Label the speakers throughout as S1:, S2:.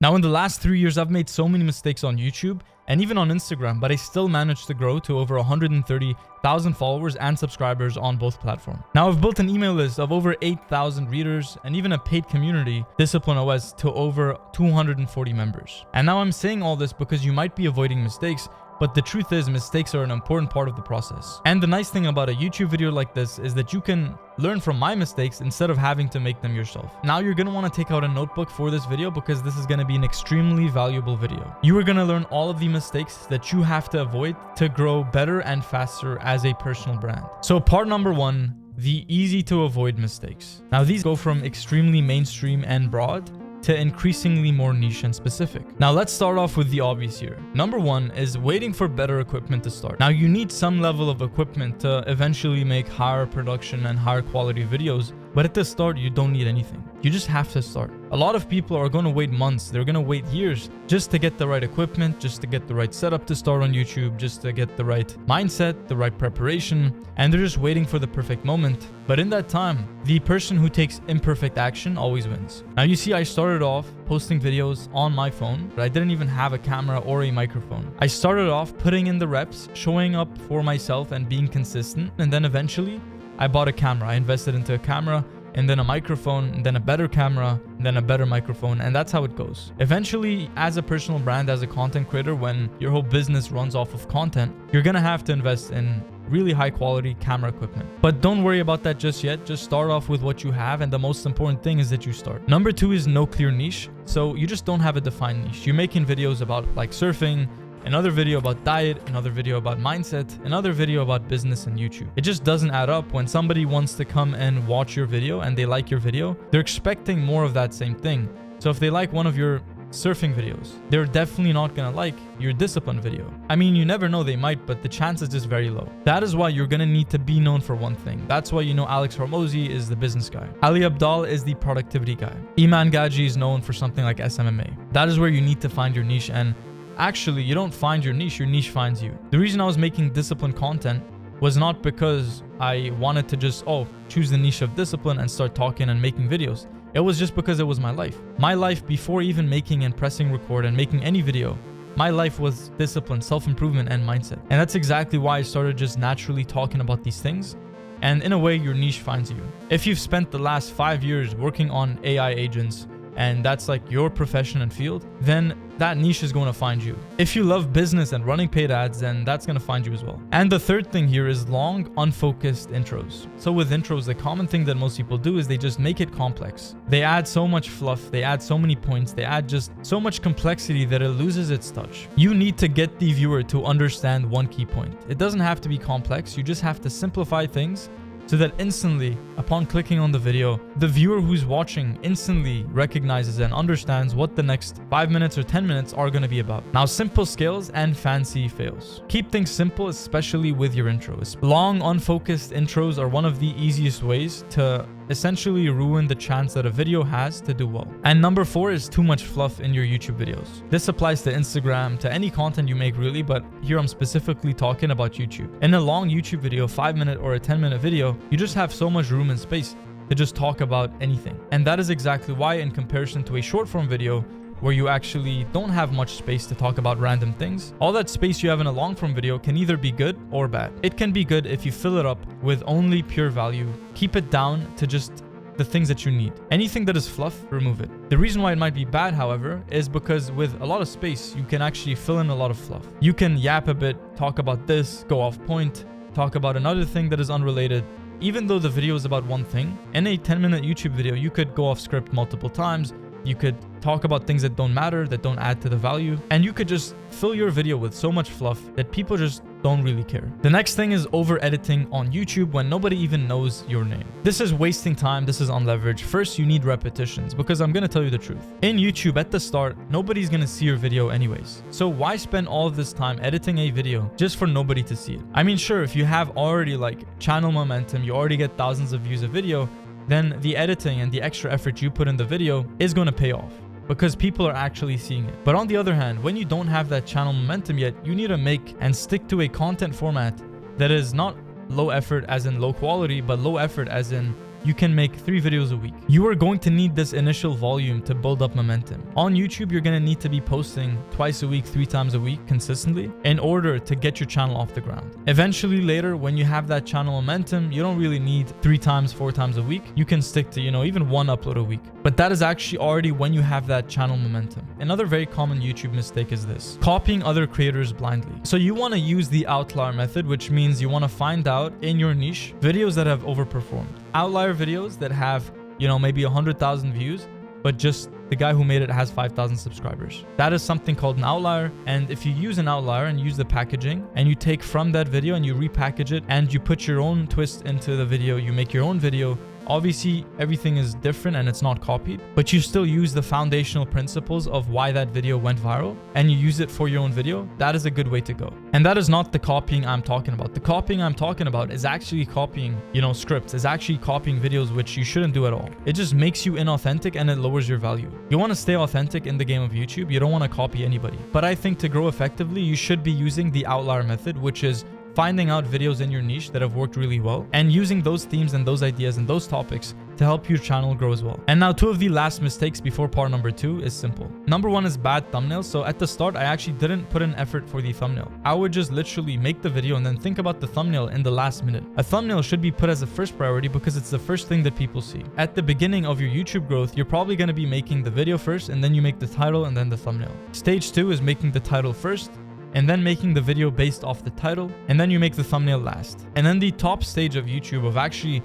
S1: Now, in the last 3 years, I've made so many mistakes on YouTube and even on Instagram, but I still managed to grow to over 130,000 followers and subscribers on both platforms. Now, I've built an email list of over 8,000 readers and even a paid community, Discipline OS, to over 240 members. And now I'm saying all this because you might be avoiding mistakes, but the truth is, mistakes are an important part of the process. And the nice thing about a YouTube video like this is that you can learn from my mistakes instead of having to make them yourself. Now you're going to want to take out a notebook for this video because this is going to be an extremely valuable video. You are going to learn all of the mistakes that you have to avoid to grow better and faster as a personal brand. So part number 1, the easy to avoid mistakes. Now these go from extremely mainstream and broad to increasingly more niche and specific. Now let's start off with the obvious here. Number 1 is waiting for better equipment to start. Now you need some level of equipment to eventually make higher production and higher quality videos, but at the start you don't need anything. You just have to start. A lot of people are going to wait months, they're going to wait years just to get the right equipment, just to get the right setup to start on YouTube, just to get the right mindset, the right preparation, and they're just waiting for the perfect moment. But in that time, the person who takes imperfect action always wins. Now you see, I started off posting videos on my phone, but I didn't even have a camera or a microphone. I started off putting in the reps, showing up for myself and being consistent, and then eventually I bought a camera. I invested into a camera, and then a microphone, and then a better camera, and then a better microphone, and that's how it goes. Eventually, as a personal brand, as a content creator, when your whole business runs off of content, you're gonna have to invest in really high quality camera equipment. But don't worry about that just yet. Just start off with what you have, and the most important thing is that you start. Number 2 is no clear niche. So you just don't have a defined niche. You're making videos about like surfing, another video about diet, another video about mindset, another video about business and YouTube. It just doesn't add up. When somebody wants to come and watch your video and they like your video, they're expecting more of that same thing. So if they like one of your surfing videos, they're definitely not gonna like your discipline video. I mean, you never know, they might, but the chance is just very low. That is why you're gonna need to be known for one thing. That's why you know Alex Hormozi is the business guy. Ali Abdal is the productivity guy. Iman Gaji is known for something like SMMA. That is where you need to find your niche, and actually, you don't find your niche finds you. The reason I was making discipline content was not because I wanted to just, choose the niche of discipline and start talking and making videos. It was just because it was my life. My life before even making and pressing record and making any video, my life was discipline, self-improvement, and mindset. And that's exactly why I started just naturally talking about these things. And in a way, your niche finds you. If you've spent the last 5 years working on AI agents, and that's like your profession and field, then that niche is going to find you. If you love business and running paid ads, then that's going to find you as well. And the third thing here is long, unfocused intros. So with intros, the common thing that most people do is they just make it complex. They add so much fluff, they add so many points, they add just so much complexity that it loses its touch. You need to get the viewer to understand one key point. It doesn't have to be complex, you just have to simplify things so that instantly, upon clicking on the video, the viewer who's watching instantly recognizes and understands what the next 5 minutes or 10 minutes are going to be about. Now, simple scales and fancy fails. Keep things simple, especially with your intros. Long, unfocused intros are one of the easiest ways to essentially ruin the chance that a video has to do well. And number 4 is too much fluff in your YouTube videos. This applies to Instagram, to any content you make really, but here I'm specifically talking about YouTube. In a long YouTube video, 5-minute or a 10-minute video, you just have so much room and space to just talk about anything. And that is exactly why, in comparison to a short form video, where you actually don't have much space to talk about random things, all that space you have in a long form video can either be good or bad. It can be good if you fill it up with only pure value, keep it down to just the things that you need. Anything that is fluff, remove it. The reason why it might be bad, however, is because with a lot of space, you can actually fill in a lot of fluff. You can yap a bit, talk about this, go off point, talk about another thing that is unrelated. Even though the video is about one thing, in a 10-minute YouTube video, you could go off script multiple times. You could talk about things that don't matter, that don't add to the value, and you could just fill your video with so much fluff that people just don't really care. The next thing is over editing on YouTube when nobody even knows your name. This is wasting time. This is unleveraged. First, you need repetitions, because I'm going to tell you the truth. In YouTube at the start, nobody's going to see your video anyways. So why spend all of this time editing a video just for nobody to see it? I mean, sure, if you have already like channel momentum, you already get thousands of views a video, then the editing and the extra effort you put in the video is going to pay off because people are actually seeing it. But on the other hand, when you don't have that channel momentum yet, you need to make and stick to a content format that is not low effort as in low quality, but low effort as in you can make 3 videos a week. You are going to need this initial volume to build up momentum. On YouTube, you're going to need to be posting twice a week, 3 times a week consistently in order to get your channel off the ground. Eventually later, when you have that channel momentum, you don't really need 3 times, 4 times a week. You can stick to, even 1 upload a week. But that is actually already when you have that channel momentum. Another very common YouTube mistake is this: copying other creators blindly. So you want to use the outlier method, which means you want to find out in your niche videos that have overperformed. Outlier videos that have, maybe 100,000 views, but just the guy who made it has 5,000 subscribers. That is something called an outlier. And if you use an outlier and use the packaging and you take from that video and you repackage it and you put your own twist into the video, you make your own video. Obviously, everything is different and it's not copied, but you still use the foundational principles of why that video went viral and you use it for your own video. That is a good way to go. And that is not the copying I'm talking about. The copying I'm talking about is actually copying, scripts, is actually copying videos, which you shouldn't do at all. It just makes you inauthentic and it lowers your value. You want to stay authentic in the game of YouTube. You don't want to copy anybody. But I think to grow effectively, you should be using the outlier method, which is finding out videos in your niche that have worked really well and using those themes and those ideas and those topics to help your channel grow as well. And now 2 of the last mistakes before part number 2 is simple. Number 1 is bad thumbnails. So at the start, I actually didn't put in effort for the thumbnail. I would just literally make the video and then think about the thumbnail in the last minute. A thumbnail should be put as a first priority because it's the first thing that people see. At the beginning of your YouTube growth, you're probably going to be making the video first and then you make the title and then the thumbnail. Stage 2 is making the title first and then making the video based off the title, and then you make the thumbnail last. And then the top stage of YouTube of actually,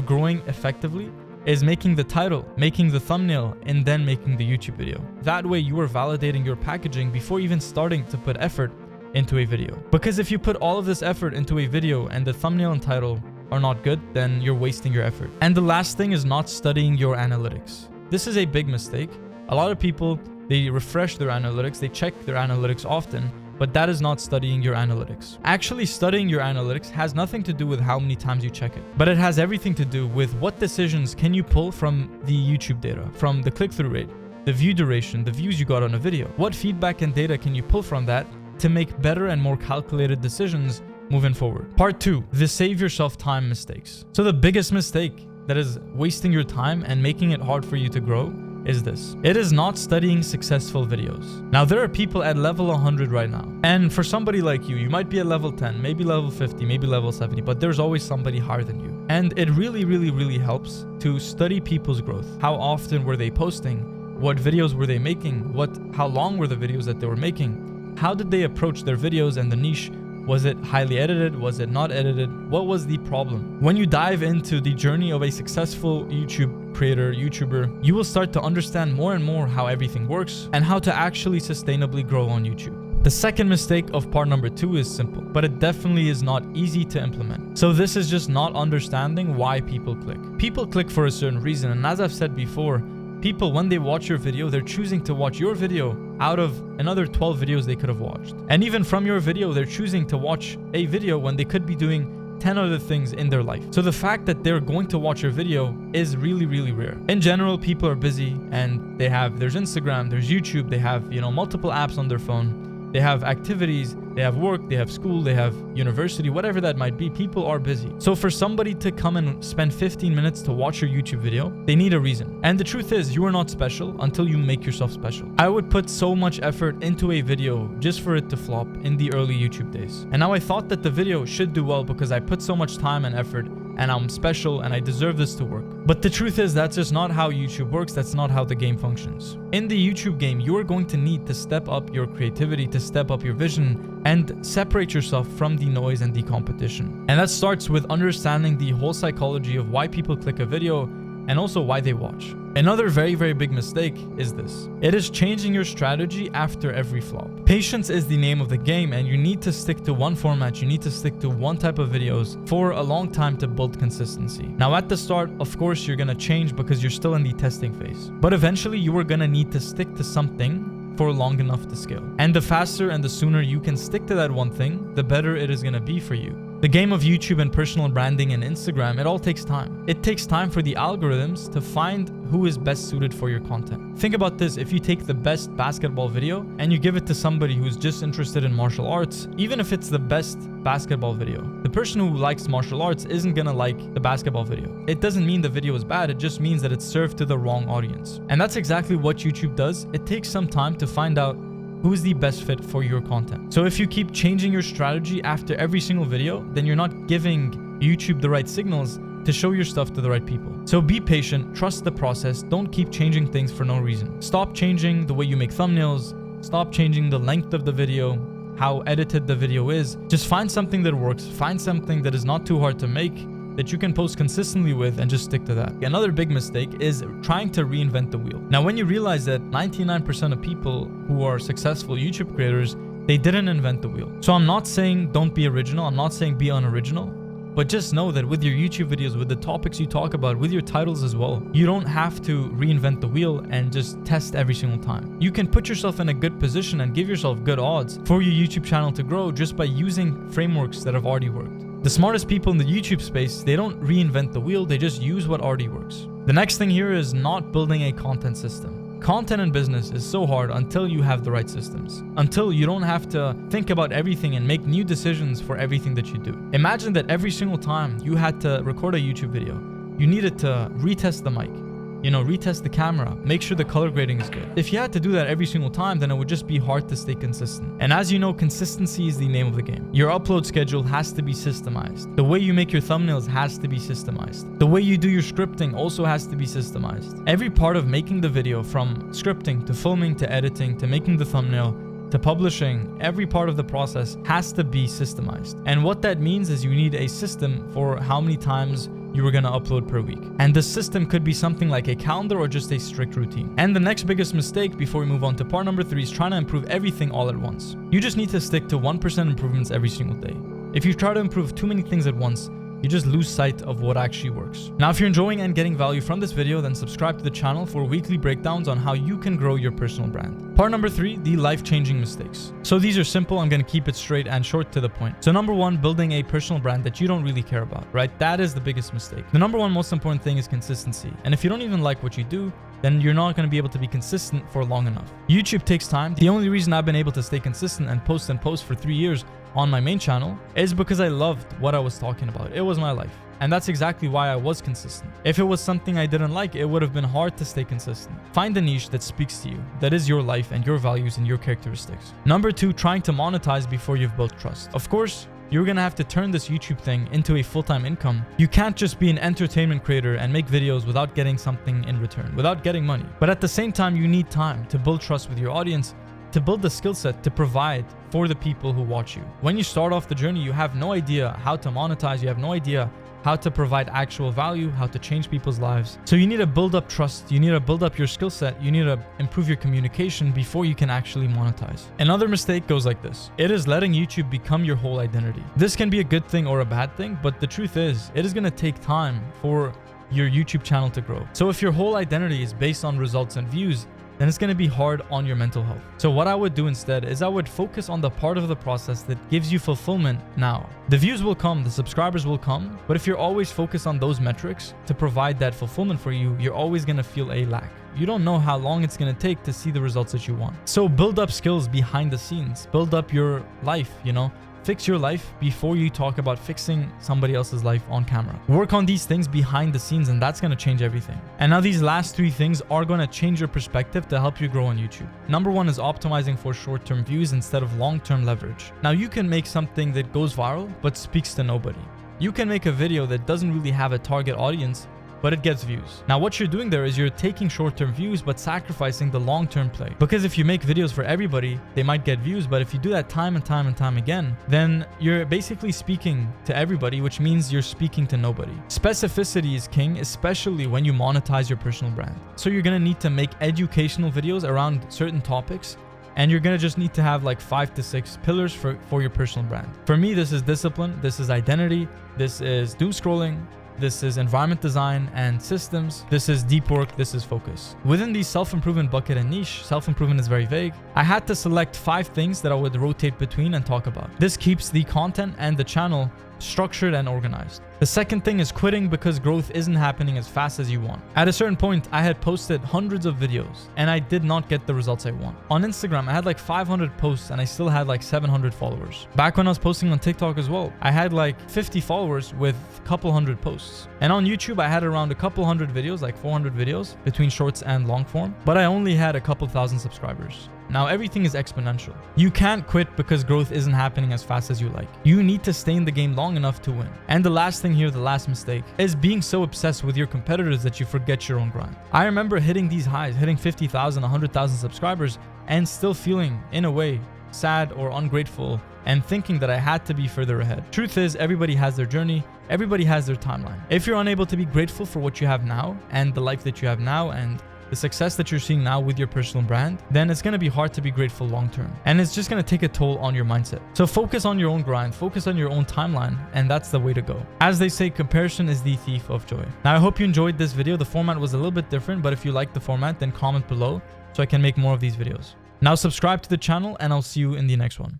S1: growing effectively is making the title, making the thumbnail, and then making the YouTube video. That way you are validating your packaging before even starting to put effort into a video. Because if you put all of this effort into a video and the thumbnail and title are not good, then you're wasting your effort. And the last thing is not studying your analytics. This is a big mistake. A lot of people, they refresh their analytics, they check their analytics often, but that is not studying your analytics. Actually, studying your analytics has nothing to do with how many times you check it, but it has everything to do with what decisions can you pull from the YouTube data, from the click-through rate, the view duration, the views you got on a video. What feedback and data can you pull from that to make better and more calculated decisions moving forward? Part 2, the save yourself time mistakes. So the biggest mistake that is wasting your time and making it hard for you to grow is this. It is not studying successful videos. Now, there are people at level 100 right now. And for somebody like you, you might be at level 10, maybe level 50, maybe level 70, but there's always somebody higher than you. And it really, really, really helps to study people's growth. How often were they posting? What videos were they making? How long were the videos that they were making? How did they approach their videos and the niche? Was it highly edited? Was it not edited? What was the problem? When you dive into the journey of a successful YouTube creator, YouTuber, you will start to understand more and more how everything works and how to actually sustainably grow on YouTube. The second mistake of part number 2 is simple, but it definitely is not easy to implement. So this is just not understanding why people click. People click for a certain reason, and as I've said before, people, when they watch your video, they're choosing to watch your video out of another 12 videos they could have watched. And even from your video, they're choosing to watch a video when they could be doing 10 other things in their life. So the fact that they're going to watch your video is really, really rare. In general, people are busy and there's Instagram, there's YouTube, they have, multiple apps on their phone. They have activities, they have work, they have school, they have university, whatever that might be. People are busy. So for somebody to come and spend 15 minutes to watch your YouTube video, they need a reason. And the truth is, you are not special until you make yourself special. I would put so much effort into a video just for it to flop in the early YouTube days. And now I thought that the video should do well because I put so much time and effort and I'm special and I deserve this to work. But the truth is, that's just not how YouTube works. That's not how the game functions. In the YouTube game, you are going to need to step up your creativity, to step up your vision, and separate yourself from the noise and the competition. And that starts with understanding the whole psychology of why people click a video and also why they watch. Another very, very big mistake is this. It is changing your strategy after every flop. Patience is the name of the game, and you need to stick to one format. You need to stick to one type of videos for a long time to build consistency. Now, at the start, of course, you're going to change because you're still in the testing phase. But eventually, you are going to need to stick to something for long enough to scale. And the faster and the sooner you can stick to that one thing, the better it is going to be for you. The game of YouTube and personal branding and Instagram, it all takes time. It takes time for the algorithms to find who is best suited for your content. Think about this. If you take the best basketball video and you give it to somebody who's just interested in martial arts, even if it's the best basketball video, the person who likes martial arts isn't gonna like the basketball video. It doesn't mean the video is bad. It just means that it's served to the wrong audience. And that's exactly what YouTube does. It takes some time to find out who is the best fit for your content. So if you keep changing your strategy after every single video, then you're not giving YouTube the right signals to show your stuff to the right people. So be patient, trust the process, don't keep changing things for no reason. Stop changing the way you make thumbnails, stop changing the length of the video, how edited the video is. Just find something that works, find something that is not too hard to make, that you can post consistently with, and just stick to that. Another big mistake is trying to reinvent the wheel. Now, when you realize that 99% of people who are successful YouTube creators, they didn't invent the wheel. So I'm not saying don't be original, I'm not saying be unoriginal, but just know that with your YouTube videos, with the topics you talk about, with your titles as well, you don't have to reinvent the wheel and just test every single time. You can put yourself in a good position and give yourself good odds for your YouTube channel to grow just by using frameworks that have already worked. The smartest people in the YouTube space, they don't reinvent the wheel, they just use what already works. The next thing here is not building a content system. Content in business is so hard until you have the right systems. Until you don't have to think about everything and make new decisions for everything that you do. Imagine that every single time you had to record a YouTube video, you needed to retest the mic, retest the camera, make sure the color grading is good. If you had to do that every single time, then it would just be hard to stay consistent. And as you know, consistency is the name of the game. Your upload schedule has to be systemized. The way you make your thumbnails has to be systemized. The way you do your scripting also has to be systemized. Every part of making the video, from scripting to filming to editing to making the thumbnail to publishing, every part of the process has to be systemized. And what that means is you need a system for how many times you were gonna upload per week. And the system could be something like a calendar or just a strict routine. And the next biggest mistake before we move on to part number 3 is trying to improve everything all at once. You just need to stick to 1% improvements every single day. If you try to improve too many things at once, you just lose sight of what actually works. Now, if you're enjoying and getting value from this video, then subscribe to the channel for weekly breakdowns on how you can grow your personal brand. Part number 3, the life-changing mistakes. So these are simple. I'm going to keep it straight and short to the point. So number 1, building a personal brand that you don't really care about, right? That is the biggest mistake. The number 1 most important thing is consistency. And if you don't even like what you do, then you're not going to be able to be consistent for long enough. YouTube takes time. The only reason I've been able to stay consistent and post for 3 years on my main channel is because I loved what I was talking about. It was my life. And that's exactly why I was consistent. If it was something I didn't like, it would have been hard to stay consistent. Find a niche that speaks to you, that is your life and your values and your characteristics. Number 2, trying to monetize before you've built trust. Of course, you're gonna have to turn this YouTube thing into a full-time income. You can't just be an entertainment creator and make videos without getting something in return, without getting money. But at the same time, you need time to build trust with your audience, to build the skill set to provide for the people who watch you. When you start off the journey, you have no idea how to monetize, you have no idea how to provide actual value, how to change people's lives. So you need to build up trust, you need to build up your skill set, you need to improve your communication before you can actually monetize. Another mistake goes like this. It is letting YouTube become your whole identity. This can be a good thing or a bad thing, but the truth is, it is gonna take time for your YouTube channel to grow. So if your whole identity is based on results and views, then it's going to be hard on your mental health. So what I would do instead is I would focus on the part of the process that gives you fulfillment now. The views will come, the subscribers will come, but if you're always focused on those metrics to provide that fulfillment for you, you're always going to feel a lack. You don't know how long it's going to take to see the results that you want. So build up skills behind the scenes, build up your life, Fix your life before you talk about fixing somebody else's life on camera. Work on these things behind the scenes, and that's going to change everything. And now these last 3 things are going to change your perspective to help you grow on YouTube. Number 1 is optimizing for short-term views instead of long-term leverage. Now you can make something that goes viral but speaks to nobody. You can make a video that doesn't really have a target audience, but it gets views. Now what you're doing there is you're taking short-term views but sacrificing the long-term play. Because if you make videos for everybody, they might get views, but if you do that time and time again, then you're basically speaking to everybody, which means you're speaking to nobody. Specificity is king, especially when you monetize your personal brand. So you're gonna need to make educational videos around certain topics, and you're gonna just need to have like 5 to 6 pillars for your personal brand. For me, this is discipline, this is identity, this is doom scrolling, this is environment design and systems, this is deep work, this is focus. Within the self-improvement bucket and niche, self-improvement is very vague. I had to select 5 things that I would rotate between and talk about. This keeps the content and the channel structured and organized. The second thing is quitting because growth isn't happening as fast as you want. At a certain point, I had posted hundreds of videos and I did not get the results I want. On Instagram, I had like 500 posts and I still had like 700 followers. Back when I was posting on TikTok as well, I had like 50 followers with a couple hundred posts. And on YouTube, I had around a couple hundred videos, like 400 videos between shorts and long form, but I only had a couple thousand subscribers. Now everything is exponential. You can't quit because growth isn't happening as fast as you like. You need to stay in the game long enough to win. And the last thing here, the last mistake, is being so obsessed with your competitors that you forget your own grind. I remember hitting these highs, hitting 50,000, 100,000 subscribers, and still feeling, in a way, sad or ungrateful and thinking that I had to be further ahead. Truth is, everybody has their journey, everybody has their timeline. If you're unable to be grateful for what you have now and the life that you have now and the success that you're seeing now with your personal brand, then it's going to be hard to be grateful long term. And it's just going to take a toll on your mindset. So focus on your own grind, focus on your own timeline, and that's the way to go. As they say, comparison is the thief of joy. Now, I hope you enjoyed this video. The format was a little bit different, but if you like the format, then comment below so I can make more of these videos. Now subscribe to the channel and I'll see you in the next one.